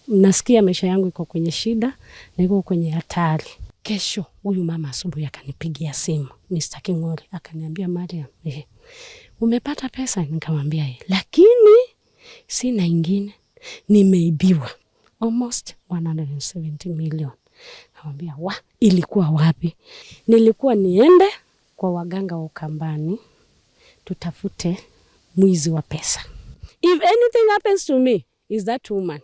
nasikia maisha yangu iko kwenye shida na iko kwenye hatari. Kesho huyu mama asubuhi akanipigia simu, Mr. Kingori, akaniambia Mariam, umepata pesa? Nikamwambia lakini sina ingine, nimeibiwa almost 170 million. Nikamwambia ilikuwa wapi? Nilikuwa niende kwa waganga wa Ukambani tutafute mwizi wa pesa. If anything happens to me, is that woman.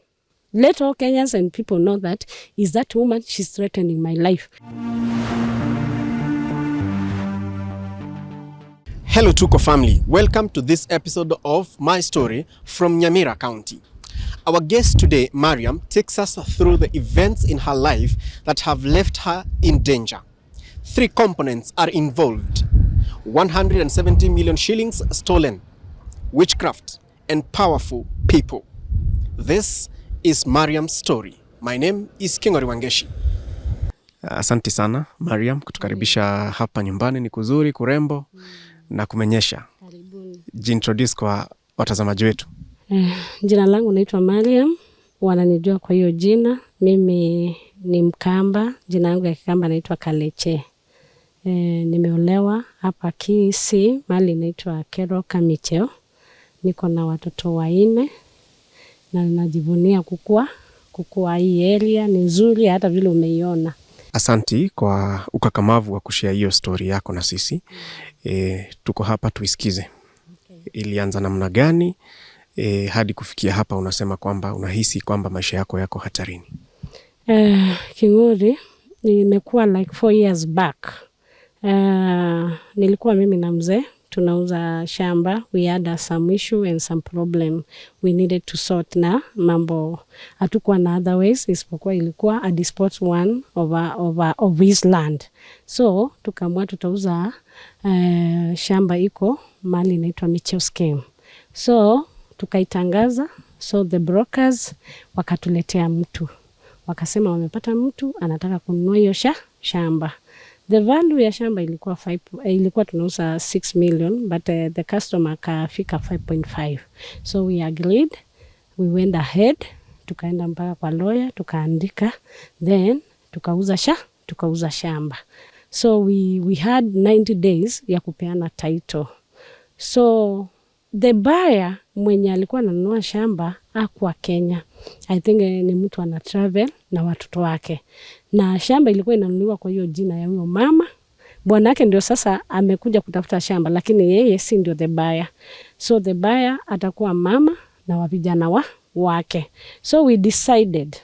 Let all Kenyans and people know that is that woman, she's threatening my life. Hello Tuko family, welcome to this episode of My Story from Nyamira County. Our guest today, Mariam, takes us through the events in her life that have left her in danger. 3 components are involved: 170 million shillings stolen, witchcraft, and powerful people. This is Mariam's story. My name is Kingori Wangeshi. Asante sana Mariam kutukaribisha hapa nyumbani. Ni kuzuri, kurembo na kumenyesha. Karibuni. Jintroduce kwa watazamaji wetu. Jina langu naitwa Mariam. Wananijua kwa hiyo jina. Mimi ni Mkamba. Jina langu ya Kikamba naitwa Kalekye. Nimeolewa hapa Kisii, mahali naitwa Kero Kamicheo. Niko na watoto 4 na najivunia kukua hii area ni nzuri hata vile umeiona. Asanti kwa ukakamavu wa kushare hiyo story yako na sisi. Tuko hapa tuisikize. Okay. Ilianza namna gani hadi kufikia hapa unasema kwamba unahisi kwamba maisha yako hatarini? Kingori, nimekuwa like 4 years back. Nilikuwa mimi na mzee tunauza shamba. We had some issue and some problem we needed to sort na mambo. Hatukuwa na other ways isipokuwa ilikuwa a dispose one of his land. So tukaamua tutauza shamba iko mali inaitwa Micheo Scheme. So tukaitangaza, so the brokers wakatuletea mtu. Wakasema wamepata mtu anataka kununua hiyo shamba. The value ya shamba ilikuwa tunauza 6 million, but the customer kafika 5.5. So we agreed, we went ahead, tukaenda mpaka kwa lawyer, tukaandika, then tukauza shamba. So we had 90 days ya kupeana title. So the buyer mwenye alikuwa ananunua shamba hakuwa Kenya. I think ni mtu ana travel na watoto wake. Na shamba ilikuwa inanunuliwa kwa hiyo jina ya huyo mama. Bwana yake ndio sasa amekuja kutafuta shamba, lakini yeye si ndio the buyer. So the buyer atakuwa mama na vijana wake. So we decided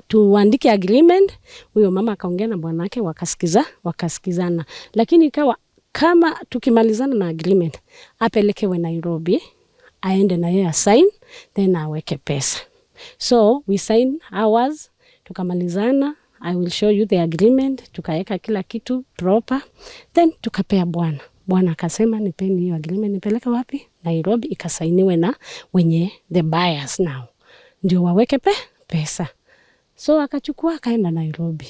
tuandike agreement. Huyo mama akaongea na bwana yake wakasikizana. Lakini ikawa kama tukimalizana na agreement, apelekewe Nairobi, aende na yeye sign, then aweke pesa. So we sign ours, tukamalizana. I will show you the agreement. Tukaweka kila kitu proper, then tukapea bwana. Bwana akasema nipeni hiyo agreement, nipeleke wapi? Nairobi, ikasainiwe na wenye the buyers now, ndio waweke pesa. So akachukua akaenda Nairobi,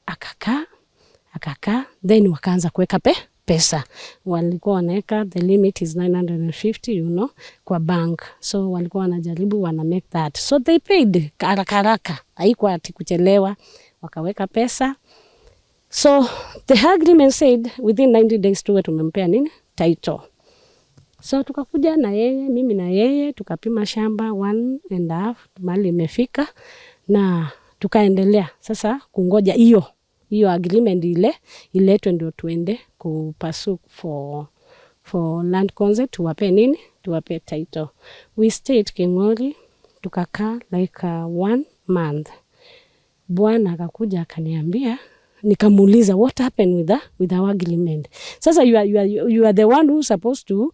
akakaa, then wakaanza kuweka pesa. Walikuwa wanaweka the limit is 950 kwa bank. So walikuwa wanajaribu wana make that. So they paid haraka. Haikuwa ati kuchelewa, wakaweka pesa. So the agreement said within 90 days tuwe tumempea title. So tukakuja na yeye, mimi na yeye, tukapima shamba 1.5 mali imefika, na tukaendelea sasa kungoja hiyo agreement iletwe ndio tuende kupasu for land consent, tuwape title. We stayed Kingori, tukakaa like 1 month. Bwana akakuja akaniambia, nikamuuliza what happened with our agreement. Sasa you are the one who supposed to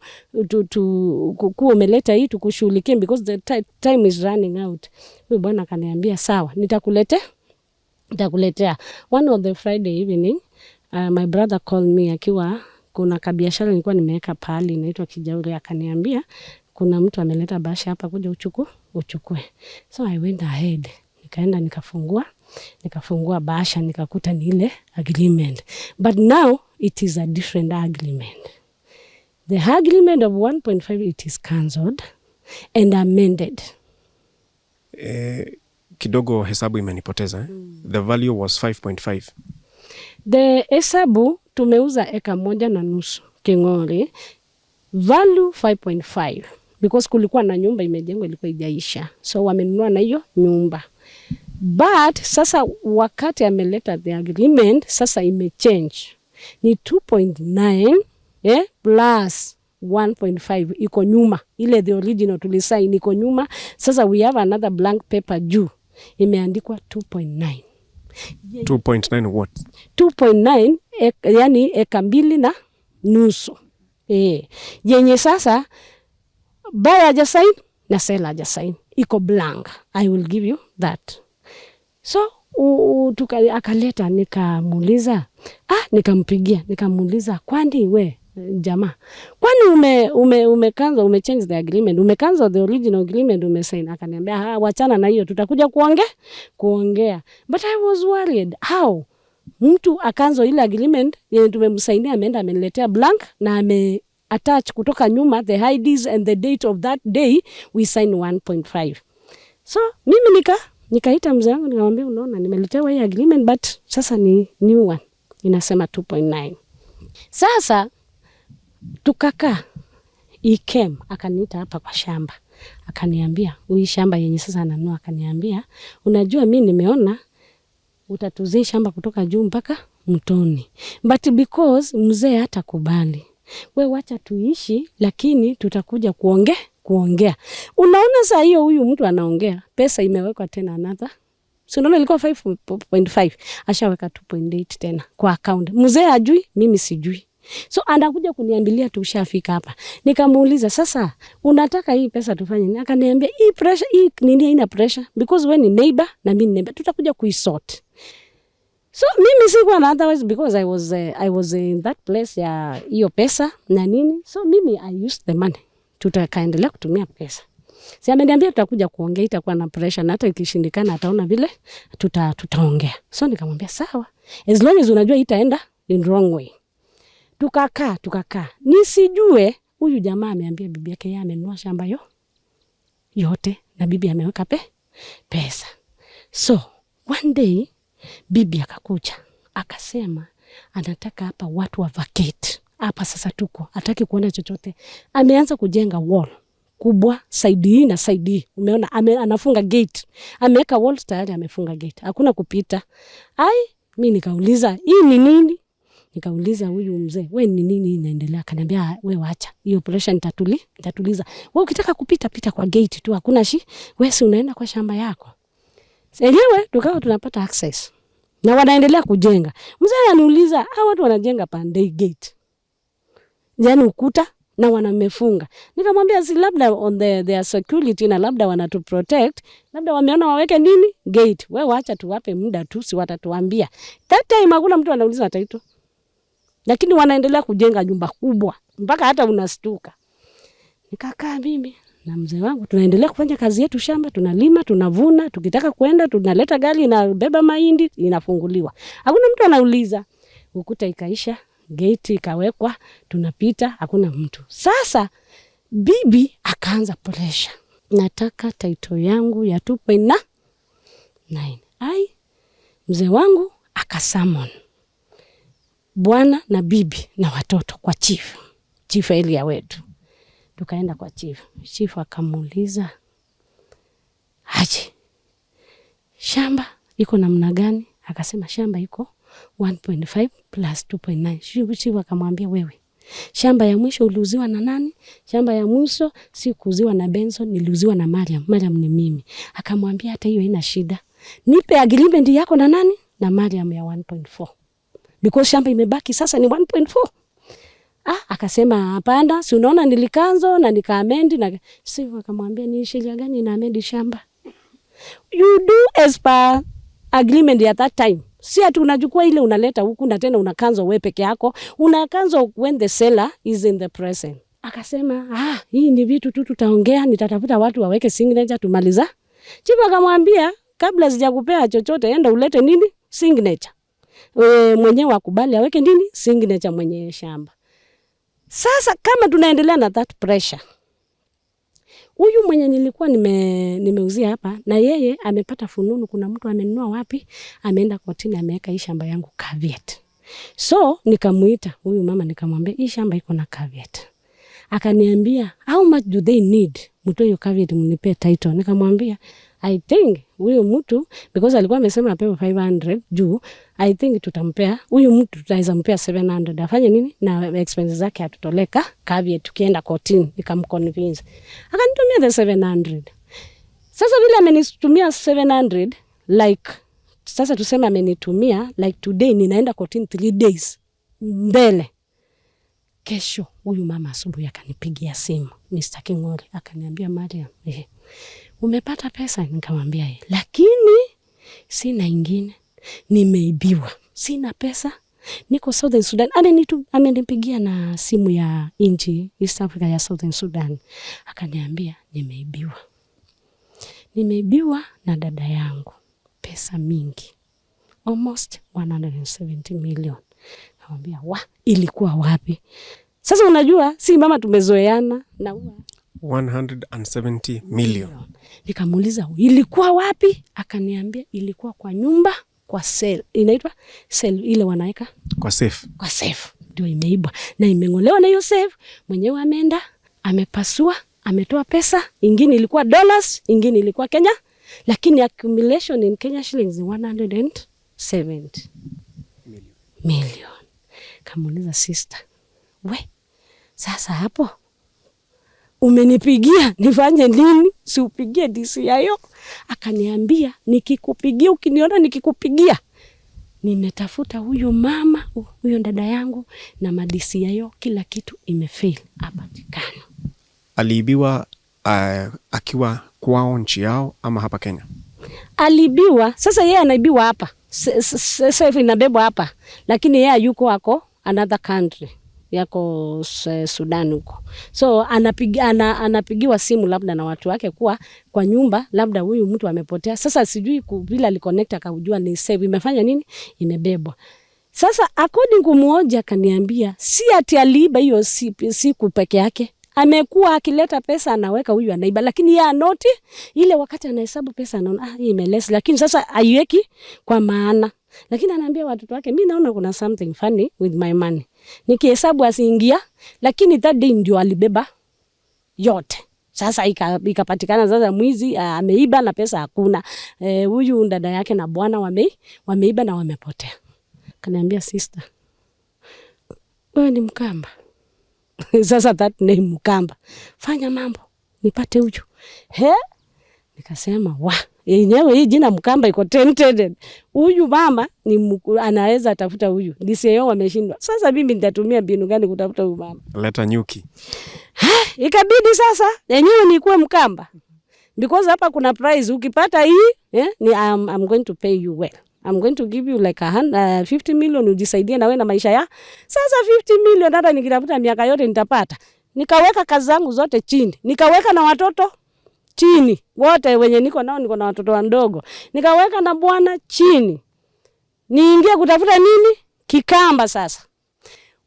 kuomeleta hii tukushughulikie because the time is running out. Bwana akaniambia sawa, nitakuletea. One of the Friday evening, my brother called me akiwa kuna kabiashara nilikuwa nimeweka pale inaitwa Kijauri, akaniambia kuna mtu ameleta basha hapa kuja uchukue. So I went ahead. Nikaenda nikafungua basha, nikakuta ni ile agreement. But now it is a different agreement. The agreement of 1.5 it is cancelled and amended. kidogo hesabu imenipoteza. The value was 5.5. The hesabu tumeuza 1.5 acres King'ori, value 5.5 because kulikuwa na nyumba imejengwa ilikuwa ijaisha, so wamenunua na hiyo nyumba. But sasa wakati ameleta the agreement, sasa imechange ni 2.9 plus 1.5 iko nyuma, ile the original tulisign iko nyuma. Sasa we have another blank paper juu imeandikwa 2.9. 2.9 what? 2.9 yani 2.5 yenye sasa buyer haja sign na seller haja sign, iko blank. I will give you that. So akaleta, nikamuuliza, nikampigia, nikamuuliza, kwani we jamaa, kwani umekanza umechange the agreement, umekanza the original agreement umesign? Akaniambia wachana na hiyo, tutakuja kuongea. But I was worried, how mtu akanzo ile agreement yenye tumemsainia, ameenda ameniletea blank na ame attach kutoka nyuma the IDs and the date of that day we sign 1.5. So mimi nikaita mzee wangu nikamwambia, unaona nimeletewa hii agreement but sasa ni new one inasema 2.9. Sasa tukakaa, came akaniita hapa kwa shamba, akaniambia huyu shamba yenye sasa ananua, akaniambia unajua mimi nimeona utatuzia shamba kutoka juu mpaka mtoni, but because mzee hatakubali, we wacha tuishi, lakini tutakuja kuongea. Unaona saa hiyo huyu mtu anaongea, pesa imewekwa tena another. So unaona ilikuwa 5.5, ashaweka 2.8 tena kwa account. Mzee ajui, mimi sijui. So anakuja kuniambilia tushafika hapa. Nikamuuliza, sasa unataka hii pesa tufanye nini? Akaniambia hii pressure, hii nini haina pressure, because we ni neighbor na mimi ni neighbor, tutakuja kuisort. So mimi sikuwa na otherwise because I was in that place ya hiyo pesa na nini. So mimi I used the money. Tutakaendelea kutumia pesa. Si ameniambia tutakuja kuongea, itakuwa na pressure na hata ikishindikana ataona vile tutaongea. So nikamwambia sawa, as long as unajua itaenda in wrong way. Tukakaa. Nisijue huyu jamaa ameambia bibi yake yeye amenunua shamba yote na bibi ameweka pesa. So one day bibi akakuja akasema anataka hapa watu wa vacate hapa. Sasa Tuko hataki kuona chochote, ameanza kujenga wall kubwa side hii na side hii, umeona anafunga gate, ameweka wall tayari, amefunga gate, hakuna kupita. Mimi nikauliza hii ni nini? Nikauliza huyu mzee, we ni nini inaendelea? Akaniambia we wacha hiyo pressure, nitatuliza. Wewe ukitaka kupita pita kwa gate tu, hakuna wewe si unaenda kwa shamba yako. Enyewe tukawa tunapata access na wanaendelea kujenga. Mzee ananiuliza watu wanajenga pande gate, yani ukuta na wanamefunga. Nikamwambia si labda on their security na labda wanatu protect, labda wameona waweke nini gate. Wewe wacha tuwape muda tu, si watatuambia. That time hakuna mtu anauliza title, lakini wanaendelea kujenga nyumba kubwa mpaka hata unastuka. Nikakaa mimi na mzee wangu tunaendelea kufanya kazi yetu shamba, tunalima, tunavuna, tukitaka kwenda tunaleta gari na beba mahindi inafunguliwa. Hakuna mtu anauliza. Ukuta ikaisha, gate ikawekwa, tunapita, hakuna mtu. Sasa bibi akaanza pressure. Nataka title yangu ya 2.9. Mzee wangu akasummon bwana na bibi na watoto kwa chief area wetu. Tukaenda kwa chief akamuuliza, shamba iko namna gani? Akasema shamba iko 1.5 plus 2.9. Chief akamwambia, wewe shamba ya mwisho uliuziwa na nani? Shamba ya mwisho si kuuziwa na Benson, niliuziwa na Mariam ni mimi. Akamwambia hata hiyo haina shida, nipe agreement yako na nani? Na Mariam ya 1.4, because shamba imebaki sasa ni 1.4. Akasema hapana, si unaona nilikanzo na nikaamendi na sivyo. Akamwambia ni sheria gani na amendi shamba? You do as per agreement at that time. Si ati unachukua ile unaleta huku na tena unakanzo wewe peke yako, unakanzo when the seller is in the present. Akasema hii ni vitu tu tutaongea, nitatafuta watu waweke signature tumaliza. Chifu akamwambia kabla sijakupea chochote enda ulete nini signature. Mwenyewe akubali aweke nini signature mwenye shamba. Sasa kama tunaendelea na that pressure, Huyu mwenye nilikuwa nimeuzia hapa na yeye amepata fununu kuna mtu amenunua wapi, ameenda kotini ameweka hii shamba yangu caveat. So nikamuita huyu mama nikamwambia hii shamba iko na caveat. Akaniambia how much do they need? Mtu hiyo caveat mnipe title. Nikamwambia I think huyu mtu because alikuwa amesema apewe 500 juu, I think tutampea huyu mtu tutaweza mpea 700. Afanye nini na expenses zake atutoleka caveat tukienda kotini. Nikamconvince. Akanitumia the 700. Sasa vile amenitumia 700 like sasa tuseme amenitumia like today ninaenda kotini 3 days mbele. Kesho huyu mama asubuhi akanipigia simu Mr. King'ori akaniambia Mariam umepata pesa? Nikamwambia lakini sina ingine, nimeibiwa, sina pesa, niko Southern Sudan. Amenipigia na simu ya inchi East Africa ya Southern Sudan akaniambia nimeibiwa na dada yangu pesa mingi almost 170 million. Nikamwambia ilikuwa wapi? Sasa unajua si mama tumezoeana na 170 million. Nikamuuliza ilikuwa wapi? Akaniambia ilikuwa kwa nyumba, kwa sale. Inaitwa sale ile wanaeka kwa safe. Kwa safe ndio imeibwa na imeng'olewa na hiyo safe. Mwenyewe ameenda amepasua, ametoa pesa, ingine ilikuwa dollars, ingine ilikuwa Kenya, lakini accumulation in Kenya shillings 170 million. Kamuuliza sister, sasa hapo umenipigia nifanye nini? Si upigie DCIO. Akaniambia nikikupigia, ukiniona nikikupigia, nimetafuta huyo mama, huyo dada yangu na DCIO, kila kitu imefail apatikana. Aliibiwa akiwa kwao nchi yao ama hapa Kenya? Aliibiwa. Sasa yeye anaibiwa hapa. Safe inabebwa hapa. Lakini yeye yuko ako another country. Yako Sudan huko. So anapigiwa simu labda na watu wake kuwa kwa nyumba labda huyu mtu amepotea. Sasa sijui bila aliconnect akajua ni save imefanya nini, imebebwa. Sasa according kumwoja akaniambia si ati aliiba hiyo siku peke yake. Amekuwa akileta pesa anaweka huyu anaiba, lakini yeye anoti ile wakati anahesabu pesa anaona hii imeless, lakini sasa aiweki kwa maana. Lakini anaambia watoto wake mimi naona kuna something funny with my money. Nikihesabu asiingia, lakini that day ndio alibeba yote. Sasa ikapatikana sasa mwizi ameiba na pesa hakuna. Huyu dada yake na bwana wameiba na wamepotea. Kaniambia sister, wewe ni Mkamba. Sasa that name Mkamba. Fanya mambo nipate huyu. Nikasema yenyewe hii jina Mkamba iko tempted. Huyu mama ni anaweza tafuta huyu. DCIO wameshindwa. Sasa mimi nitatumia mbinu gani kutafuta huyu mama? Leta nyuki. Ikabidi sasa yenyewe nikuwe Mkamba. Because hapa kuna prize ukipata hii, I'm going to pay you well. I'm going to give you like 50 million ujisaidie na wewe na maisha ya. Sasa 50 million hata nikitafuta miaka yote nitapata. Nikaweka kazi zangu zote chini. Nikaweka na watoto chini. Wote wenye niko nao niko na watoto wandogo. Nikaweka na bwana chini. Niingie kutafuta nini? Kikamba sasa.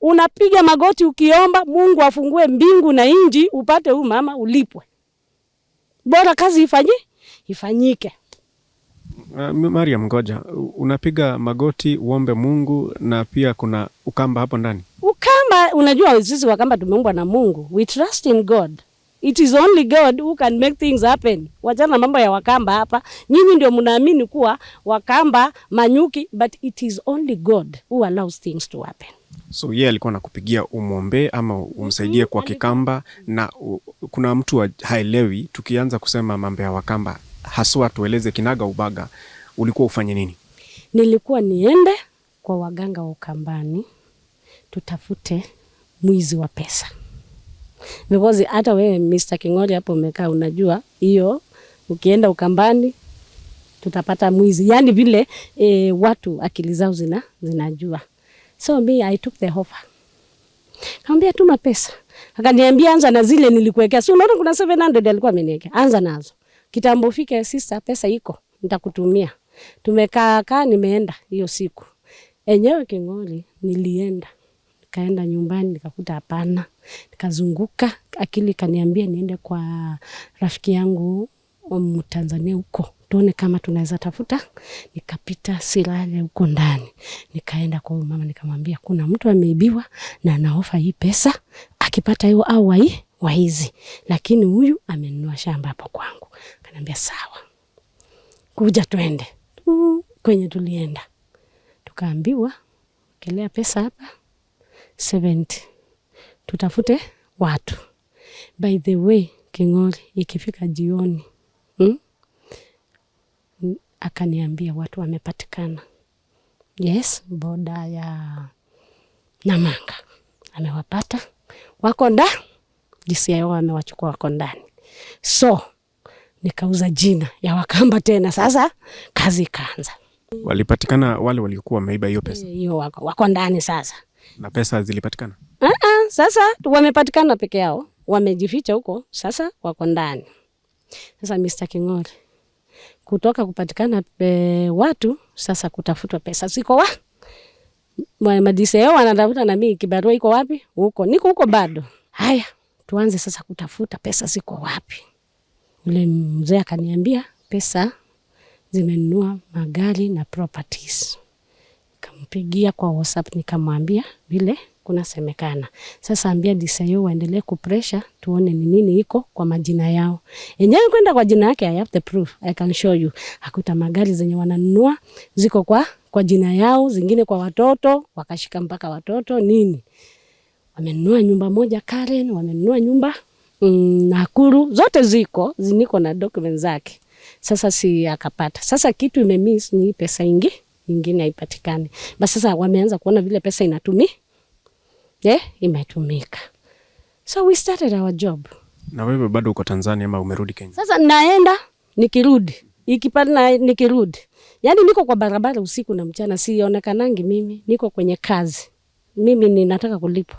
Unapiga magoti ukiomba Mungu afungue mbingu na inji upate huyu mama ulipwe. Bora kazi ifanyike. Mariam, ngoja. Unapiga magoti uombe Mungu na pia kuna ukamba hapo ndani? Ukamba, unajua sisi Wakamba tumeumbwa na Mungu. We trust in God. It is only God who can make things happen. Wachana mambo ya Wakamba hapa. Nyinyi ndio mnaamini kuwa Wakamba manyuki, but it is only God who allows things to happen. So yeye alikuwa anakupigia umwombe ama umsaidie kwa kikamba, na kuna mtu haelewi tukianza kusema mambo ya Wakamba, haswa tueleze kinaga ubaga, ulikuwa ufanye nini? Nilikuwa niende kwa waganga wa Ukambani tutafute mwizi wa pesa. Because hata wewe Mr. King'ori hapo umekaa unajua hiyo ukienda Ukambani tutapata mwizi. Yaani vile watu akili zao zinajua. So I took the offer. Kaambia tuma pesa. Akaniambia anza na zile nilikuwekea. So unaona kuna 700 alikuwa ameniwekea. Anza nazo. Kitambo fike sister pesa iko nitakutumia. Tumekaa nimeenda hiyo siku. Enyewe King'ori nilienda. Nikaenda nyumbani nikakuta hapana. Nikazunguka, akili kaniambia niende kwa rafiki yangu Mtanzania huko, tuone kama tunaweza tafuta. Nikapita Sirale huko ndani. Nikaenda kwa mama nikamwambia kuna mtu ameibiwa na anaofa hii pesa, akipata hiyo au waizi, lakini huyu amenunua shamba hapo kwangu. Kaniambia sawa, kuja twende. Kwenye tulienda tukaambiwa kelea pesa hapa 70, tutafute watu. By the way, King'ori, ikifika jioni akaniambia watu wamepatikana. Yes, boda ya Namanga amewapata, wako ndani, DCIO wamewachukua, wako ndani. So nikauza jina ya Wakamba tena. Sasa kazi ikaanza. Walipatikana wale waliokuwa wameiba hiyo pesa? Hiyo wako ndani sasa. Na pesa zilipatikana? Sasa wamepatikana peke yao, wamejificha huko, sasa wako ndani. Sasa Mr. King'ori, kutoka kupatikana watu, sasa kutafutwa pesa ziko madiseo wanatafuta, na mimi kibarua iko wapi? Huko niko huko bado. Haya, tuanze sasa kutafuta pesa ziko wapi. Ule mzee akaniambia pesa zimenunua magari na properties. Nikampigia kwa WhatsApp nikamwambia vile kuna semekana. Sasa ambia DCIO waendelee kupressure tuone ni nini iko kwa majina yao. Yenyewe kwenda kwa jina yake, I have the proof, I can show you. Hakuta magari zenye wananunua ziko kwa jina yao, zingine kwa watoto, wakashika mpaka watoto nini. Wamenunua nyumba moja Karen, wamenunua nyumba Nakuru, zote ziko na documents zake. Sasa si akapata. Sasa kitu imemiss ni pesa ingine haipatikani. Basi sasa wameanza kuona vile pesa imetumika. So we started our job. Na wewe bado uko Tanzania ama umerudi Kenya? Sasa naenda nikirudi, ikipata nikirudi. Yaani niko kwa barabara usiku na mchana, sionekanangi mimi, niko kwenye kazi. Mimi ninataka kulipo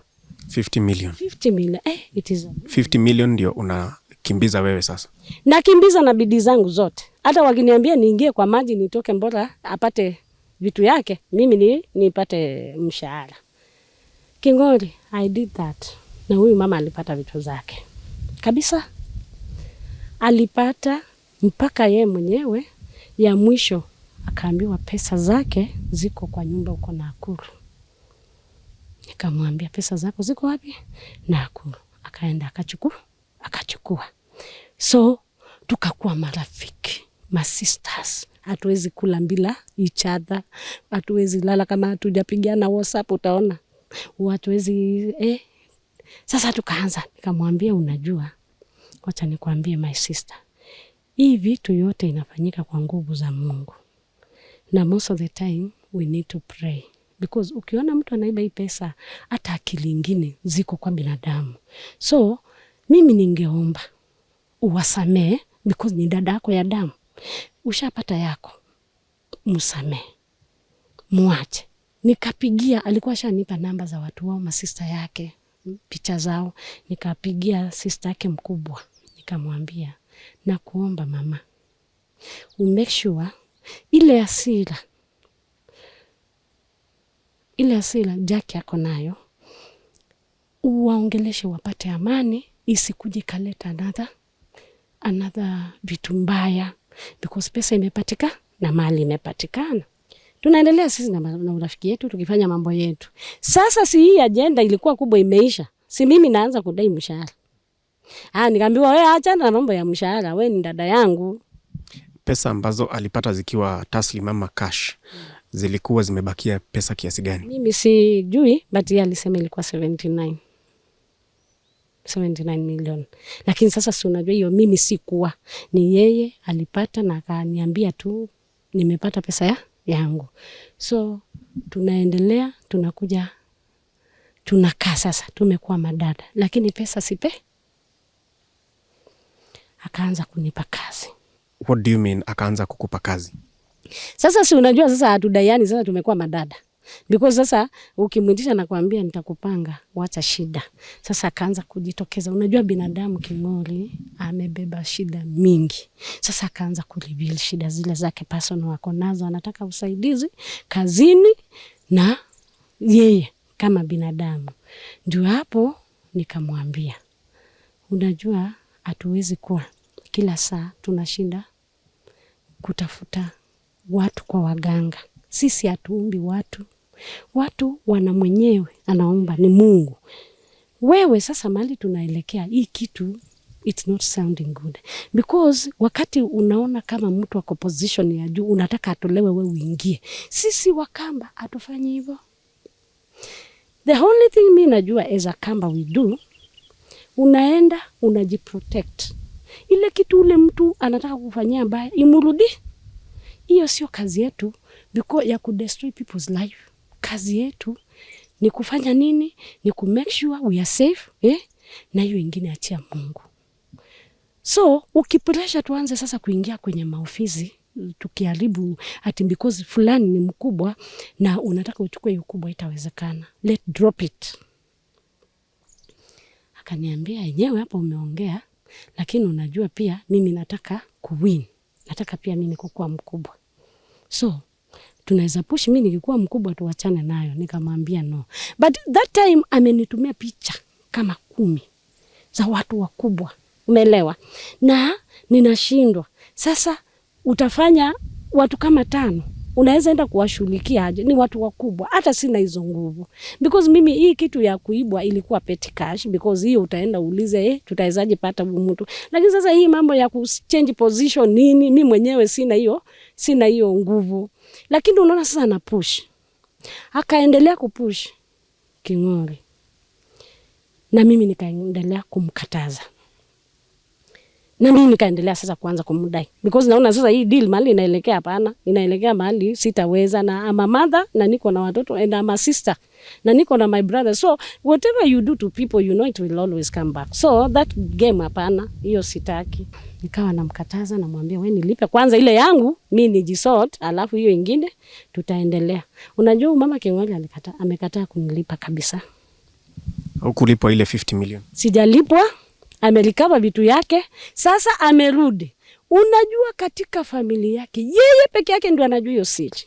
50 million. 50 million. It is 50 million ndio unakimbiza wewe sasa. Nakimbiza na bidii zangu zote. Hata wakiniambia niingie kwa maji nitoke, mbora apate vitu yake, mimi nipate mshahara. King'ori, I did that. Na huyu mama alipata vitu zake kabisa, alipata mpaka ye mwenyewe. Ya mwisho akaambiwa pesa zake ziko kwa nyumba uko Nakuru. Nikamwambia pesa zako ziko wapi? Nakuru. Akaenda akachukua. So tukakuwa marafiki, sisters. Hatuwezi kula bila each other, hatuwezi lala kama hatujapigana WhatsApp, utaona. Hatuwezi Sasa tukaanza, nikamwambia unajua, wacha nikwambie my sister, hii vitu yote inafanyika kwa nguvu za Mungu. Na most of the time we need to pray. Because ukiona mtu anaiba hii pesa, hata akili ingine ziko kwa binadamu. So mimi ningeomba uwasamee, because ni dada yako ya damu. Ushapata yako, msamee, muache. Nikapigia, alikuwa shanipa namba za watu wao, masista yake, picha zao. Nikapigia sister yake mkubwa, nikamwambia na kuomba mama, make sure ile asira Jackie yako nayo, uwaongeleshe wapate amani, isikuje kaleta another vitu mbaya, because pesa imepatika na mali imepatikana. Tunaendelea sisi na urafiki yetu, tukifanya mambo yetu. Sasa si hii agenda ilikuwa kubwa imeisha, si mimi naanza kudai mshahara. Nikaambiwa wewe acha na mambo ya mshahara, wewe ni dada yangu. Pesa ambazo alipata zikiwa taslim ama cash, zilikuwa zimebakia pesa kiasi gani? Mimi sijui, but yeye alisema ilikuwa 79 million. Lakini sasa si unajua hiyo mimi sikuwa, ni yeye alipata na akaniambia tu nimepata pesa yangu. So tunaendelea, tunakuja, tunakaa sasa, tumekuwa madada, lakini pesa sipe. Akaanza kunipa kazi. What do you mean akaanza kukupa kazi? Sasa si unajua sasa hatudaiani, sasa tumekuwa madada. Because sasa ukimwindisha na kuambia nitakupanga, wacha shida. Sasa akaanza kujitokeza. Unajua binadamu King'ori amebeba shida mingi. Sasa akaanza kureveal shida zile zake personal wako nazo, anataka usaidizi kazini na yeye kama binadamu. Ndio hapo nikamwambia, unajua hatuwezi kuwa kila saa tunashinda kutafuta watu kwa waganga. Sisi hatuumbi watu. Watu wana mwenyewe anaomba ni Mungu. Wewe sasa mahali tunaelekea hii kitu, it's not sounding good. Because wakati unaona kama mtu wako position ya juu, unataka atolewe wewe uingie. Sisi Wakamba hatufanyi hivyo. The only thing mimi najua as a Kamba we do, unaenda unajiprotect. Ile kitu ule mtu anataka kufanyia mbaya, imurudi. Hiyo sio kazi yetu because ya kudestroy people's life. Kazi yetu ni kufanya nini? Ni ku make sure we are safe, na hiyo ingine achia Mungu. So ukipresha tuanze sasa kuingia kwenye maofisi tukiharibu ati because fulani ni mkubwa na unataka uchukue hiyo kubwa, itawezekana. Let drop it. Akaniambia, yenyewe hapo umeongea, lakini unajua pia mimi nataka kuwin. Nataka pia mimi kukuwa mkubwa. So tunaweza push mimi nikikuwa mkubwa tuachane nayo. Nikamwambia no. But that time amenitumia picha kama 10 za watu wakubwa. Umeelewa? Na ninashindwa. Sasa utafanya watu kama 5. Unaweza enda kuwashughulikia aje? Ni watu wakubwa. Hata sina hizo nguvu. Because mimi hii kitu ya kuibwa ilikuwa petty cash. Because hiyo utaenda uulize, tutawezaje pata mtu. Lakini sasa hii mambo ya kuchange position nini, mimi mwenyewe sina hiyo nguvu. Lakini unaona sasa na push. Akaendelea kupush King'ori. Na mimi nikaendelea kumkataza. Na mimi nikaendelea sasa kuanza kumdai. Because naona sasa hii deal mahali inaelekea hapana. Inaelekea mahali sitaweza, na ama mother na niko na watoto and ama sister na niko na my brother. So whatever you do to people, you know it will always come back. So that game hapana, hiyo sitaki. Nikawa namkataza, namwambia wewe nilipe kwanza ile yangu, mimi nijisort, alafu hiyo ingine tutaendelea. Unajua mama King'ori amekataa kunilipa kabisa. Au kulipwa ile 50 million? Sijalipwa. Amelikava vitu yake, sasa amerudi. Unajua katika familia yake, yeye peke yake ndio anajua hiyo siri.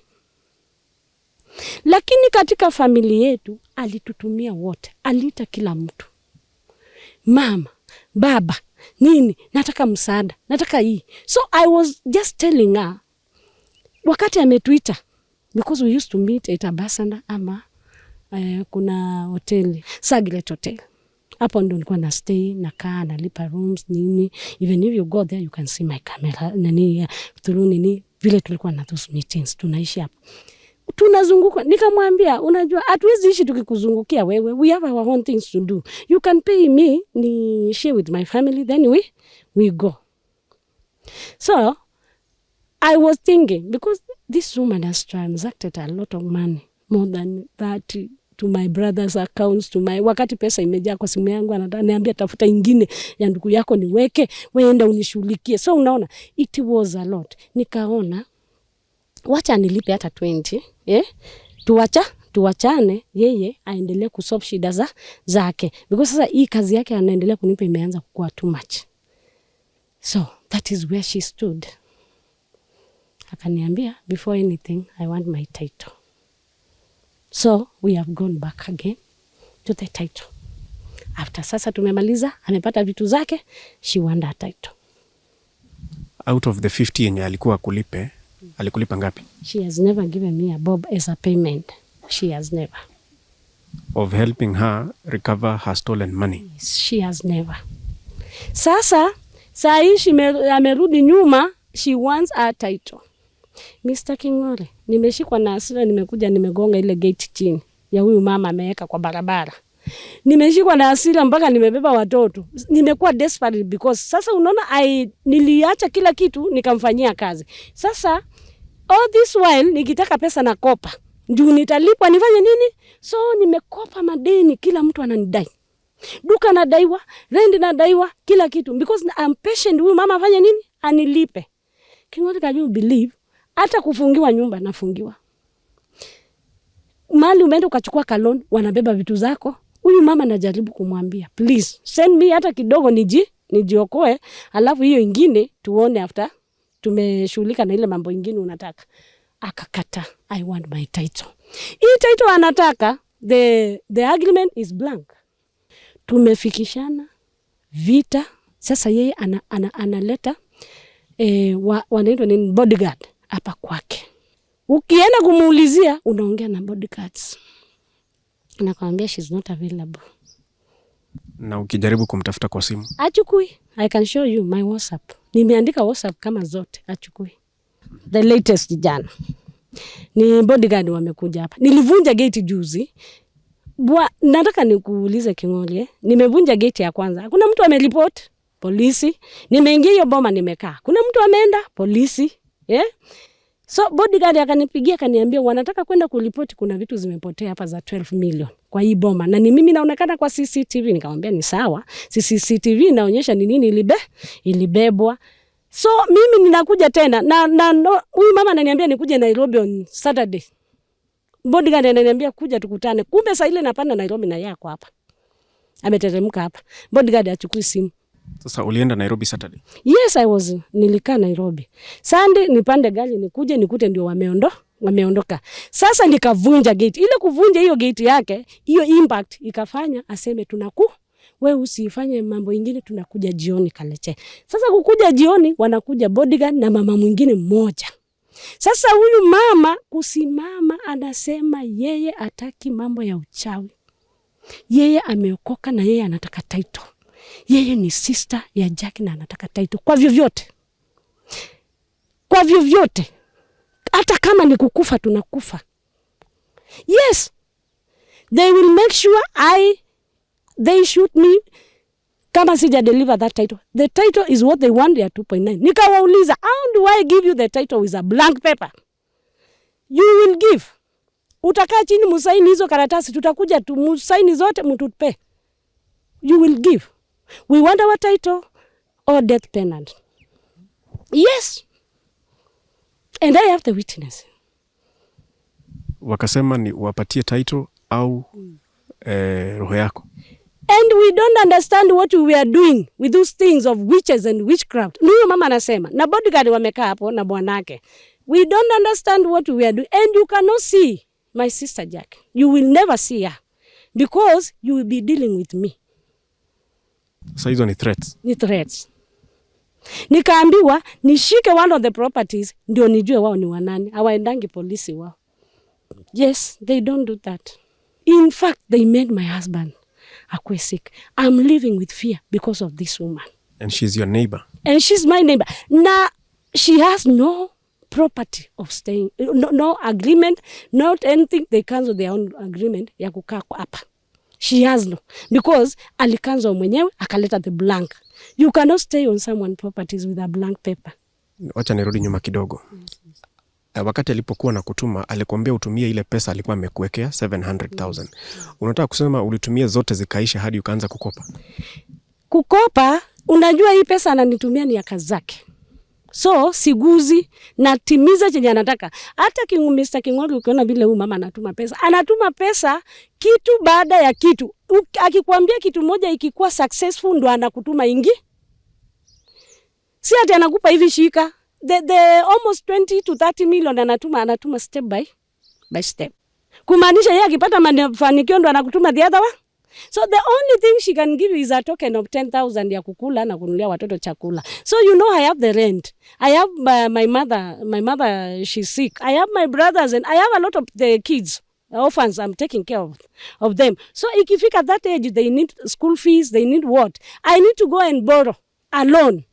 Lakini katika familia yetu, alitutumia wote. Aliita kila mtu. Mama, baba, nini, nataka msaada, nataka hii. So I was just telling her, wakati ametuita, because we used to meet at Abasanda ama kuna hoteli, Sagret Hotel. Hapo ndo nilikuwa na stay, nakaa, nalipa rooms, nini. Even if you go there, you can see my camera, nini, through nini, vile tulikuwa na those meetings, tunaishi hapo. Tunazunguka, nikamwambia, unajua, hatuwezi ishi tukikuzungukia wewe. We have our own things to do. You can pay me, ni share with my family, then we go. So, I was thinking, because this woman has transacted a lot of money, more than 30, to my brother's accounts, to my, wakati pesa imejaa kwa simu yangu, ananiambia tafuta ingine ya ndugu yako niweke, weenda unishughulikie. So unaona, it was a lot. Nikaona, wacha nilipe hata 20, tuwachane, yeye aendelee kusolve shida zake. Because sasa hii kazi yake anaendelea kunipa imeanza kukua too much. So that is where she stood. Akaniambia, before anything, I want my title. So we have gone back again to the title. After sasa tumemaliza, amepata vitu zake, she want a title. Out of the 50 yenye alikuwa kulipe, alikulipa ngapi? She has never given me a bob as a payment. She has never. Of helping her recover her stolen money? Yes, she has never. Sasa, saa hii amerudi nyuma, she wants a title. Mr. King'ori, nimeshikwa na hasira, nimekuja nimegonga ile gate chini ya huyu mama ameweka kwa barabara. Nimeshikwa na hasira mpaka nimebeba watoto. Nimekuwa desperate because sasa unaona niliacha kila kitu nikamfanyia kazi. Sasa all this while nikitaka pesa na kopa. Ndio nitalipwa nifanye nini? So nimekopa madeni, kila mtu ananidai. Duka nadaiwa, rent nadaiwa, kila kitu because I'm patient, huyu mama afanye nini? Anilipe. King'ori, can you believe? Hata kufungiwa nyumba nafungiwa. Mali umeenda ukachukua kalon, wanabeba vitu zako. Huyu mama najaribu kumwambia, please send me hata kidogo nijiokoe, alafu hiyo ingine tuone after tumeshughulika na ile mambo ingine unataka. Akakata, I want my title. Hii title anataka, The agreement is blank. Tumefikishana vita. Sasa yeye analeta wanaitwa ni bodyguard hapa kwake. Ukienda kumuulizia unaongea na bodyguards. Nakwambia she's not available. Na ukijaribu kumtafuta kwa simu achukui. I can show you my WhatsApp. Nimeandika WhatsApp kama zote, achukui. The latest jana ni bodyguard wamekuja hapa. Nilivunja gate juzi. Nataka nikuulize King'oli, nimevunja gate ya kwanza. Hakuna mtu ameripoti polisi. Nimeingia hiyo boma nimekaa. Kuna mtu ameenda polisi. So bodyguard akanipigia akaniambia wanataka kwenda kuripoti kuna vitu zimepotea hapa za 12 million kwa hii boma. Na ni mimi naonekana kwa CCTV. Nikamwambia ni sawa. CCTV inaonyesha ni nini ilibebwa. So mimi ninakuja tena na huyu mama ananiambia nikuje Nairobi on Saturday. Bodyguard ananiambia kuja tukutane. Kumbe saa ile napanda Nairobi na yako hapa. Ameteremka hapa. Bodyguard achukui simu. Sasa ulienda Nairobi Saturday? Yes, nilikaa Nairobi. Sunday nipande gari nikuje nikute ndio wameondoka. Sasa nikavunja gate. Ile kuvunja hiyo gate yake, hiyo impact ikafanya aseme wewe usifanye mambo mengine, tunakuja jioni Kalekye. Sasa kukuja jioni wanakuja bodyguard na mama mwingine mmoja. Sasa huyu mama kusimama anasema yeye ataki mambo ya uchawi. Yeye ameokoka na yeye anataka title. Yeye ni sister ya Jack na anataka title kwa vyovyote. Kwa vyovyote. Hata kama ni kukufa tunakufa. Yes. They will make sure they shoot me kama sija deliver that title. The title is what they want ya 2.9. Nikawauliza, how do I give you the title with a blank paper? You will give. Utakaa chini musaini hizo karatasi, tutakuja musaini zote mtupe. You will give. We want our title or death penalty. Yes. And I have the witness. Wakasema ni wapatie title au roho yako. And we don't understand what we are doing with those things of witches and witchcraft. Huyo mama anasema na bodyguard wamekaa hapo na bwanake. We don't understand what we are doing, and you cannot see my sister Jack. You will never see her because you will be dealing with me. So hizo ni threats. Ni threats. Nikaambiwa nishike one of the properties ndio nijue wao ni wanani. Hawaendangi polisi wao. Yes, they don't do that. In fact, they made my husband akwe sick. I'm living with fear because of this woman. And she's your neighbor. And she's my neighbor. Now, she has no property of staying, no agreement, not anything. They cancel their own agreement ya kukaa hapa. She has no. Because alikanzo mwenyewe akaleta the blank. You cannot stay on someone properties with a blank paper. Wacha nirudi nyuma kidogo. Wakati alipokuwa na kutuma, alikwambia utumie ile pesa alikuwa amekuwekea 700,000. Unataka kusema ulitumia zote zikaisha hadi ukaanza kukopa? Kukopa, unajua hii pesa ananitumia ni ya kazi zake. So, siguzi na timiza chenye anataka. Hata Mr. King'oli ukiona vile huyu mama anatuma pesa kitu baada ya kitu. Akikwambia kitu moja ikikuwa successful ndo anakutuma ingi. Si ati anakupa hivi shika. The almost 20 to 30 million anatuma step by step. Kumaanisha yeye akipata mafanikio ndo anakutuma the other one. So the only thing she can give you is a token of 10,000 ya kukula na kununulia watoto chakula. So you know I have the rent. I have my mother she's sick. I have my brothers and I have a lot of the kids, orphans. I'm taking care of them. So ikifika that age they need school fees, they need what? I need to go and borrow alone.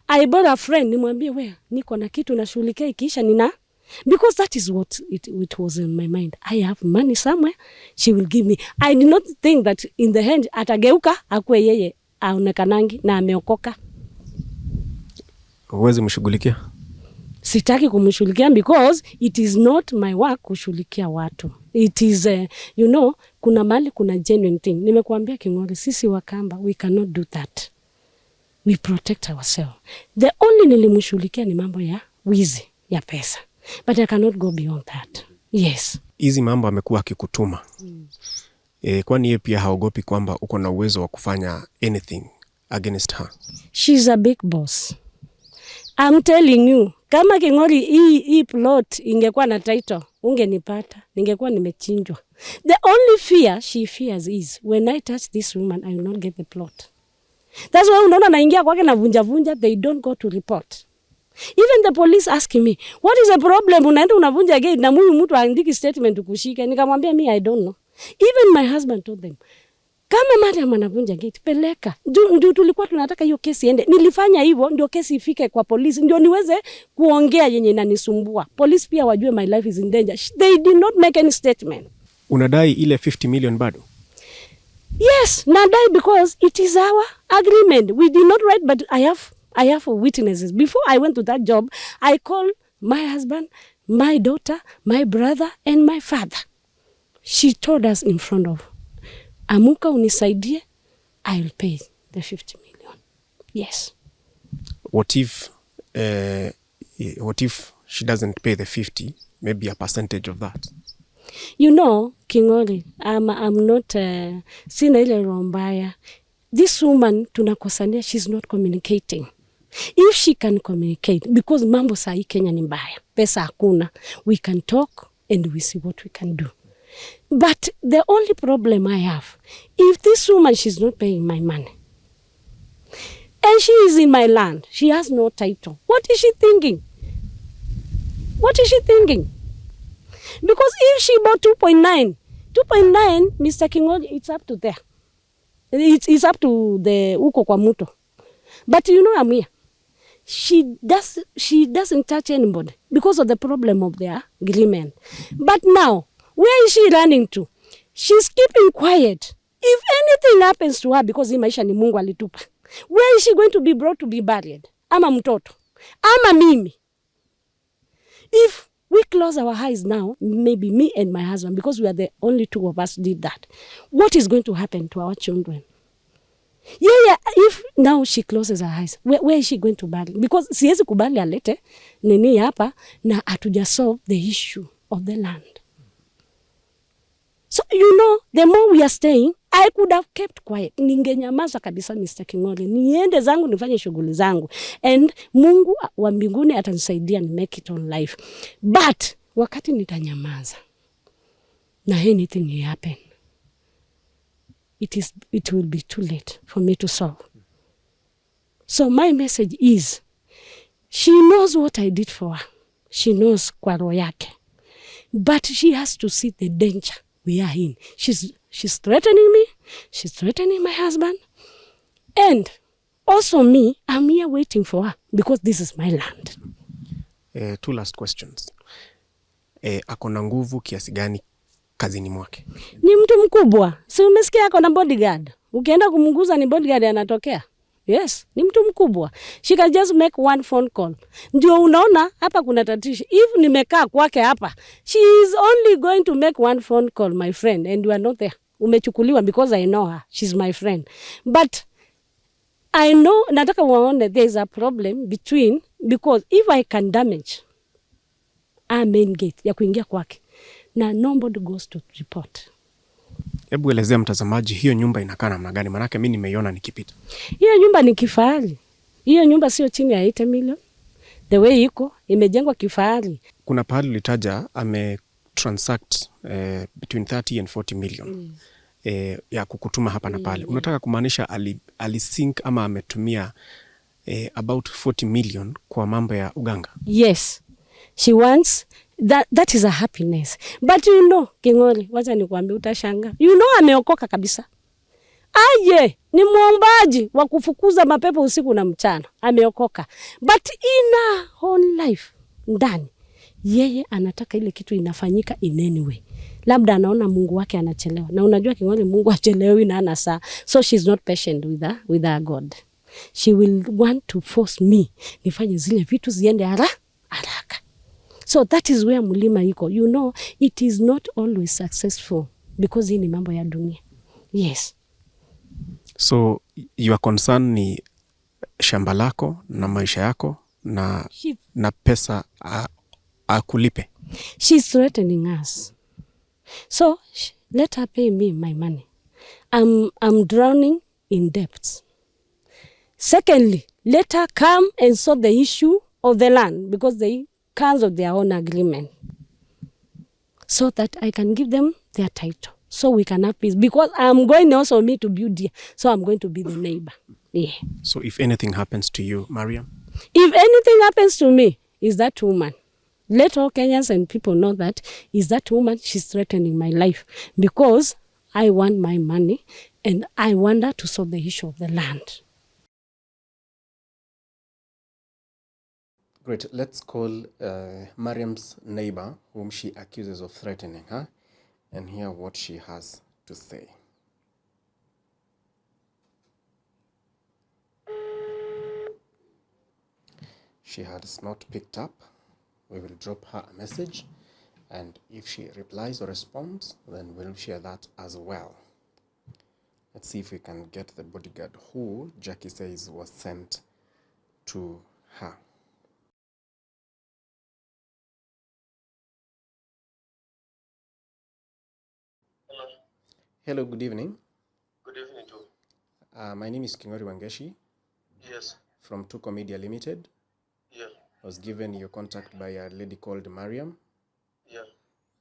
I borrow a friend, nimwambie wewe niko na kitu nashughulikia ikiisha nina, because that is what it was in my mind. I have money somewhere, she will give me. I did not think that in the end atageuka akwe yeye aonekanangi na ameokoka. Uwezi mshughulikia? Sitaki kumshughulikia because it is not my work kushughulikia watu. It is kuna mali kuna genuine thing. Nimekuambia King'oli, sisi Wakamba we cannot do that. We protect ourselves. The only nilimshughulikia ni mambo ya wizi ya pesa. But I cannot go beyond that. Yes. Hizi mambo amekuwa akikutuma. Kwani yeye pia haogopi kwamba uko na uwezo wa kufanya anything against her? She's a big boss. I'm telling you, Kama King'ori hii plot ingekuwa na title, ungenipata, ningekuwa nimechinjwa. The only fear she fears is when I touch this woman, I will not get the plot. That's why unaona naingia kwake na vunja, they don't go to report. Even the police asking me, what is the problem? Unaenda unavunja gate na huyu mtu aandiki statement kushika. Nikamwambia me, I don't know. Even my husband told them, kama Mariam anavunja gate, peleka. Ndio tulikuwa tunataka hiyo kesi iende. Nilifanya hivyo ndio kesi ifike kwa polisi, ndio niweze kuongea yenye inanisumbua. Police pia wajue my life is in danger. They did not make any statement. Unadai ile 50 million bado? Yes, nadai because it is our agreement. We did not write, but I have witnesses. Before I went to that job, I called my husband, my daughter, my brother, and my father. She told us in front of, amuka unisaidie, I'll pay the 50 million. Yes. What if she doesn't pay the 50, maybe a percentage of that? You know, King'ori, I'm not, sina ile roho mbaya. This woman tunakosania, she's not communicating. If she can communicate, because mambo saa hii Kenya ni mbaya, pesa hakuna, we can talk and we see what we can do. But the only problem I have, if this woman, she's not paying my money, and she is in my land, she has no title, what is she thinking? What is she thinking? Because if she bought 2.9, Mr. King'ori, it's up to there. It's up to the uko kwa muto. But you know, I'm here. She doesn't touch anybody because of the problem of their agreement. But now, where is she running to? She's keeping quiet. If anything happens to her, because hii maisha ni Mungu alitupa, where is she going to be brought to be buried? Ama mtoto? Ama mimi? If we close our eyes now, maybe me and my husband, because we are the only two of us did that, what is going to happen to our children? Yeah, if now she closes her eyes, where is she going to bury? Because siwezi kubali alete nini hapa na hatuja solve the issue of the land. So, you know, the more we are staying, I could have kept quiet. Ningenyamaza kabisa, Mr. King'ori. Niende zangu, nifanye shughuli zangu. And Mungu wa mbinguni atanisaidia ni make it on life. But, wakati nitanyamaza, na anything will happen, it will be too late for me to solve. So my message is, she knows what I did for her. She knows kwa roho yake. But she has to see the danger we are in. She's threatening me. She's threatening my husband. And also me, I'm here waiting for her because this is my land. Two last questions. Ako na nguvu kiasi gani kazini mwake? Ni mtu mkubwa. Si umesikia ako na bodyguard? Ukienda kumguza ni bodyguard anatokea. Yes, ni mtu mkubwa. She can just make one phone call. Ndio unaona hapa kuna tatizo. If nimekaa kwake hapa, she is only going to make one phone call, my friend, and you are not there. Umechukuliwa because I know her. She's my friend. But I know, nataka waone there is a problem between, because if I can damage our main gate ya kuingia kwake, na nobody goes to report. Hebu elezea mtazamaji hiyo nyumba inakaa namna gani? Manake mimi nimeiona nikipita. Hiyo nyumba ni kifahari. Hiyo nyumba sio chini ya 8 million. The way iko imejengwa kifahari. Kuna pahali ulitaja transact between 30 and 40 million. Ya kukutuma hapa na pale. Unataka kumaanisha alisink ama ametumia about 40 million kwa mambo ya uganga? Yes. She wants that is a happiness. But you know, King'ori, wacha nikwambie utashanga. You know ameokoka kabisa. Aje, ni muombaji wa kufukuza mapepo usiku na mchana. Ameokoka. But in her own life, ndani, yeye anataka ile kitu inafanyika in any way. Labda anaona Mungu wake anachelewa. Na unajua King'ori, Mungu achelewi na ana saa. So she's not patient with her God. She will want to force me nifanye zile vitu ziende haraka. So that is where mulima iko. You know, it is not always successful because hii ni mambo ya dunia. Yes. So your concern ni shamba lako na maisha yako na pesa akulipe. She's threatening us. So let her pay me my money. I'm drowning in debts. Secondly, let her come and solve the issue of the land because they cancelled their own agreement, so that I can give them their title, so we can have peace. Because I'm going also me to build here, so I'm going to be the neighbor. Yeah. So if anything happens to you, Mariam? If anything happens to me, is that woman. Let all Kenyans and people know that is that woman, she's threatening my life because I want my money and I want her to solve the issue of the land. Great. Let's call Mariam's neighbor, whom she accuses of threatening her, and hear what she has to say. She has not picked up. We will drop her a message, and if she replies or responds, then we'll share that as well. Let's see if we can get the bodyguard who Jackie says was sent to her. Hello. Hello, good evening. Good evening too. My name is Kingori Wangeshi. Yes. From Tuko Media Limited. Yeah. I was given your contact by a lady called Mariam. Yeah.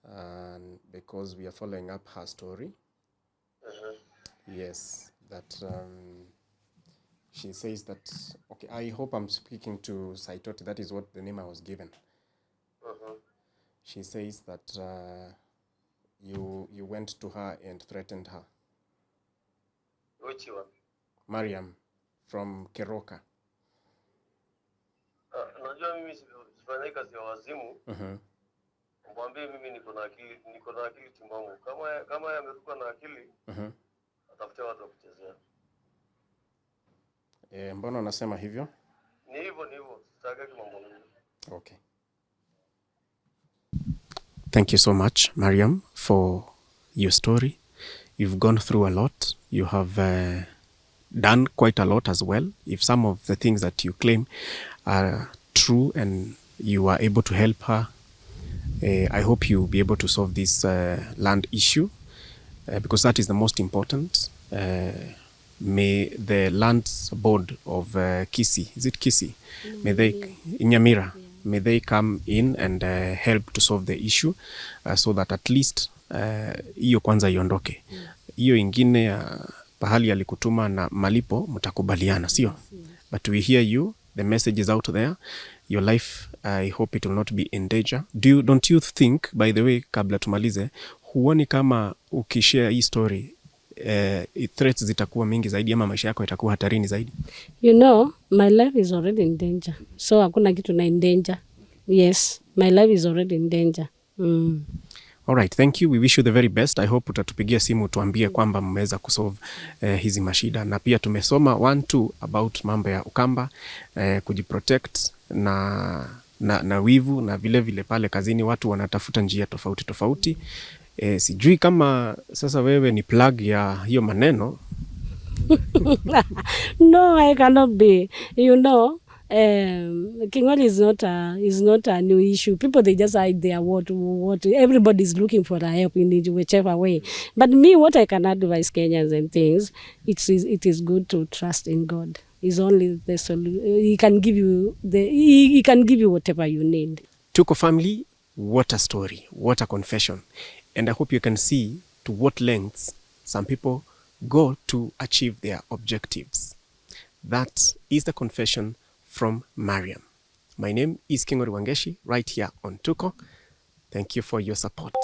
And because we are following up her story. Yes, that she says that, okay, I hope I'm speaking to Saitoti, that is what the name I was given. She says that you went to her and threatened her. Which one? Mariam from Keroka. Najua mimi sifanye kazi ya wazimu. Mwambie mimi niko na akili timamu. Kama yameruka na akili, atafute watu wa kuchezea. Mbona unasema hivyo? Ni hivyo. Sitaki mambo mengi. Okay. Thank you so much, Mariam, for your story. You've gone through a lot. You have done quite a lot as well. If some of the things that you claim are true and you are able to help her, I hope you'll be able to solve this land issue because that is the most important. May the lands board of Kisi, is it Kisi? May they, in Nyamira, may they come in and help to solve the issue so that at least hiyo kwanza iondoke. Hiyo ingine ya pahali alikutuma na malipo mtakubaliana, sio? But we hear you, the message is out there. Your life, I hope it will not be in danger. Don't you think, by the way, kabla tumalize, huoni kama ukishare hii story threats zitakuwa mingi zaidi ama maisha yako itakuwa hatarini zaidi? You know, my life is already in danger. So hakuna kitu na in danger. Yes, my life is already in danger. All right, thank you. We wish you the very best. I hope utatupigia simu tuambie kwamba mmeweza kusolve hizi mashida, na pia tumesoma 1-2 about mambo ya ukamba, kujiprotect na wivu, na vile pale kazini watu wanatafuta njia tofauti. Sijui kama sasa wewe ni plug ya hiyo maneno. No, I cannot be. You know, Kingoli is not a new issue. People, they just hide their what everybody is looking for a help in whichever way. But me, what I can advise Kenyans and things, it is good to trust in God. He's only the solution. He can give you whatever you need. Tuko family, what a story, what a confession. And I hope you can see to what lengths some people go to achieve their objectives. That is the confession from Mariam. My name is Kingori Wangeshi, right here on Tuko. Thank you for your support.